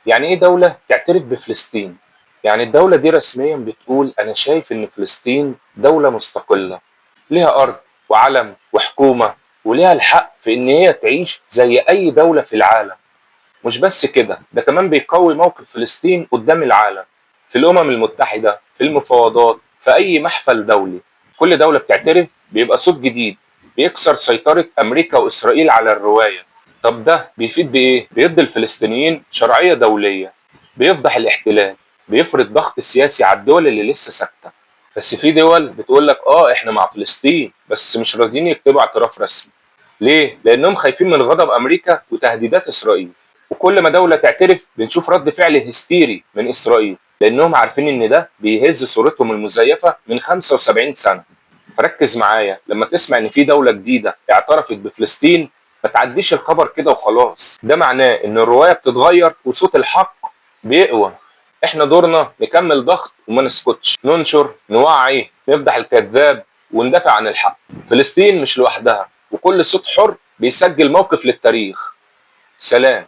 يعني ايه دولة تعترف بفلسطين؟ يعني الدولة دي رسميا بتقول انا شايف ان فلسطين دولة مستقلة، ليها ارض وعلم وحكومة، وليها الحق في ان هي تعيش زي اي دولة في العالم. مش بس كده، ده كمان بيقوي موقف فلسطين قدام العالم، في الامم المتحدة، في المفاوضات، في اي محفل دولي. كل دولة بتعترف بيبقى صوت جديد بيكسر سيطرة امريكا واسرائيل على الرواية. طب ده بيفيد بايه؟ بيدي الفلسطينيين شرعية دولية، بيفضح الاحتلال، بيفرض ضغط سياسي على الدول اللي لسه ساكتة. بس في دول بتقول لك احنا مع فلسطين بس مش راضيين يكتبوا اعتراف رسمي. ليه؟ لانهم خايفين من غضب امريكا وتهديدات اسرائيل. وكل ما دولة تعترف بنشوف رد فعل هستيري من اسرائيل، لانهم عارفين ان ده بيهز صورتهم المزيفة من 75 سنة. فركز معايا لما تسمع ان في دولة جديدة اعترفت بفلسطين، ما تعديش الخبر كده وخلاص. ده معناه ان الرواية بتتغير وصوت الحق بيقوى. احنا دورنا نكمل ضغط وما نسكتش، ننشر، نوعي، نفضح الكذاب، وندافع عن الحق. فلسطين مش لوحدها، وكل صوت حر بيسجل موقف للتاريخ. سلام.